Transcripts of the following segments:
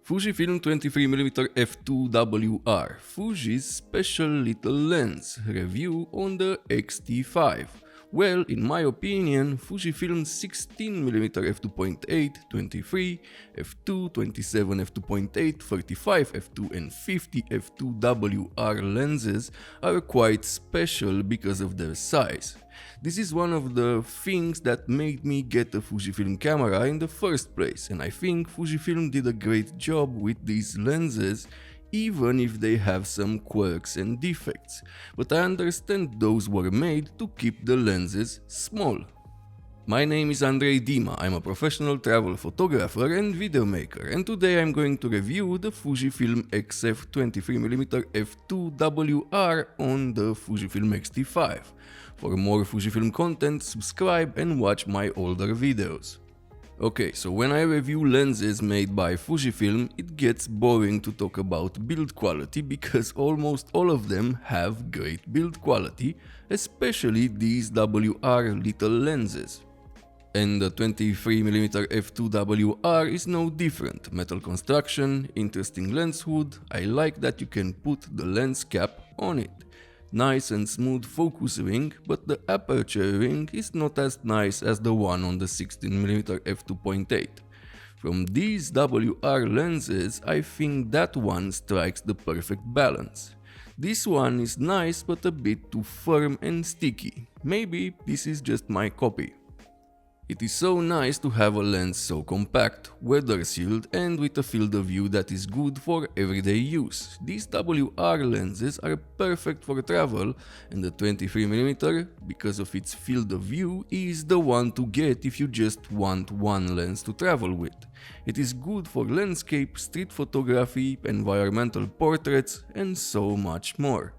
Fujifilm 23mm f2.WR, Fuji's special little lens, review on the X-T5. Well, in my opinion, Fujifilm's 16mm f2.8, 23, f2, 27 f2.8, 35 f2 and 50 f2.WR lenses are quite special because of their size. This is one of the things that made me get a Fujifilm camera in the first place, and I think Fujifilm did a great job with these lenses, even if they have some quirks and defects, but I understand those were made to keep the lenses small. My name is Andrei Dima, I'm a professional travel photographer and video maker, and today I'm going to review the Fujifilm XF 23mm f2.WR on the Fujifilm X-T5. For more Fujifilm content, subscribe and watch my older videos. Okay, so when I review lenses made by Fujifilm, it gets boring to talk about build quality because almost all of them have great build quality, especially these WR little lenses. And the 23mm f2.WR is no different. Metal construction, interesting lens hood, I like that you can put the lens cap on it. Nice and smooth focus ring, but the aperture ring is not as nice as the one on the 16mm f2.8. From these WR lenses, I think that one strikes the perfect balance. This one is nice but a bit too firm and sticky. Maybe this is just my copy. It is so nice to have a lens so compact, weather sealed and with a field of view that is good for everyday use. These WR lenses are perfect for travel, and the 23mm, because of its field of view, is the one to get if you just want one lens to travel with. It is good for landscape, street photography, environmental portraits and so much more.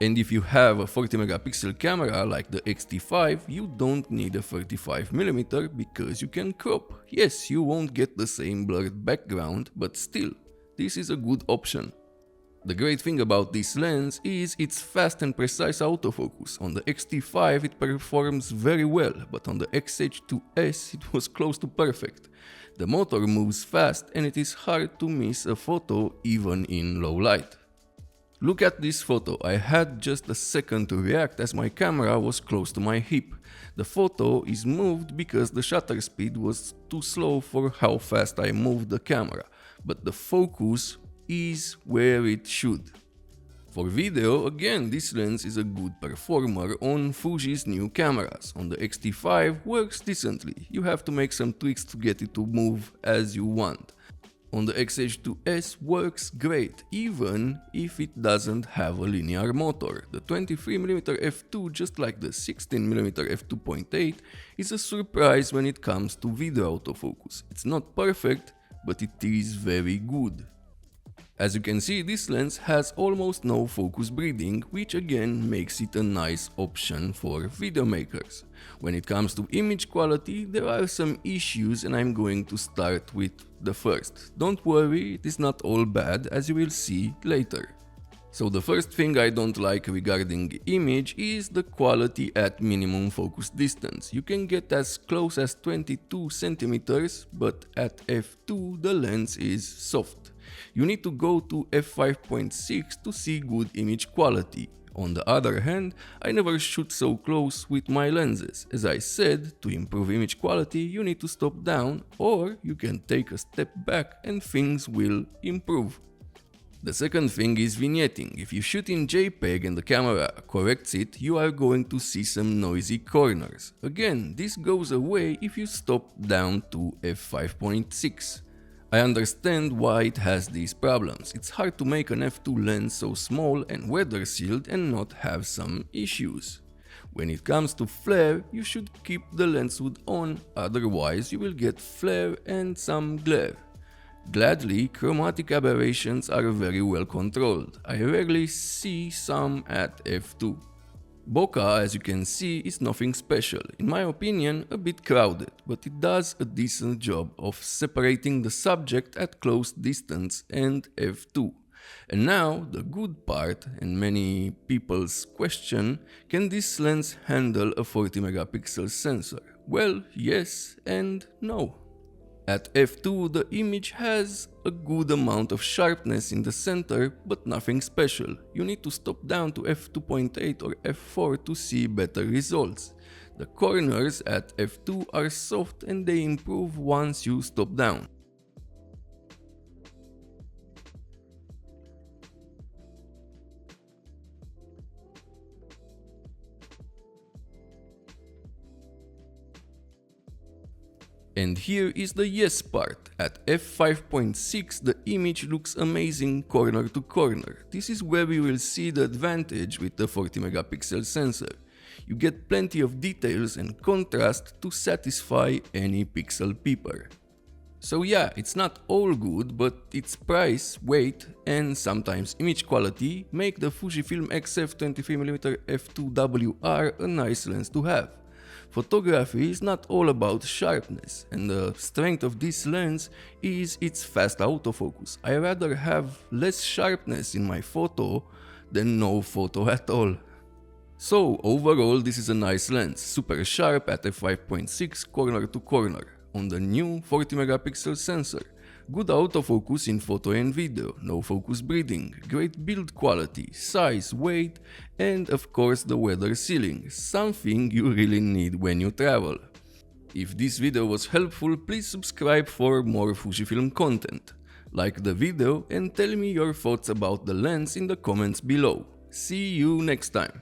And if you have a 40 megapixel camera like the X-T5, you don't need a 35mm because you can crop. Yes, you won't get the same blurred background, but still, this is a good option. The great thing about this lens is its fast and precise autofocus. On the X-T5 it performs very well, but on the X-H2S it was close to perfect. The motor moves fast and it is hard to miss a photo even in low light. Look at this photo, I had just a second to react as my camera was close to my hip. The photo is moved because the shutter speed was too slow for how fast I moved the camera, but the focus is where it should. For video, again, this lens is a good performer on Fuji's new cameras. On the X-T5 works decently, you have to make some tweaks to get it to move as you want. On the X-H2S works great, even if it doesn't have a linear motor. The 23mm f2, just like the 16mm f2.8, is a surprise when it comes to video autofocus. It's not perfect, but it is very good. As you can see, this lens has almost no focus breathing, which again makes it a nice option for video makers. When it comes to image quality, there are some issues and I'm going to start with the first. Don't worry, it is not all bad, as you will see later. So the first thing I don't like regarding image is the quality at minimum focus distance. You can get as close as 22 centimeters, but at f2 the lens is soft. You need to go to f5.6 to see good image quality. On the other hand, I never shoot so close with my lenses. As I said, to improve image quality you need to stop down, or you can take a step back and things will improve. The second thing is vignetting. If you shoot in JPEG and the camera corrects it, you are going to see some noisy corners. Again, this goes away if you stop down to f5.6. I understand why it has these problems. It's hard to make an f2 lens so small and weather sealed and not have some issues. When it comes to flare, you should keep the lens hood on, otherwise you will get flare and some glare. Gladly, chromatic aberrations are very well controlled. I rarely see some at f2. Bokeh, as you can see, is nothing special, in my opinion a bit crowded, but it does a decent job of separating the subject at close distance and f2. And now the good part, and many people's question, can this lens handle a 40 megapixel sensor? Well, yes and no. At f2 the image has a good amount of sharpness in the center, but nothing special. You need to stop down to f2.8 or f4 to see better results. The corners at f2 are soft and they improve once you stop down. And here is the yes part. At f5.6 the image looks amazing corner to corner. This is where we will see the advantage with the 40 megapixel sensor. You get plenty of details and contrast to satisfy any pixel peeper. So yeah, it's not all good, but its price, weight and sometimes image quality make the Fujifilm XF23mm f2.WR a nice lens to have. Photography is not all about sharpness, and the strength of this lens is its fast autofocus. I rather have less sharpness in my photo than no photo at all. So overall this is a nice lens, super sharp at f5.6 corner to corner, on the new 40 megapixel sensor. Good autofocus in photo and video, no focus breathing, great build quality, size, weight, and of course the weather sealing, something you really need when you travel. If this video was helpful, please subscribe for more Fujifilm content. Like the video and tell me your thoughts about the lens in the comments below. See you next time.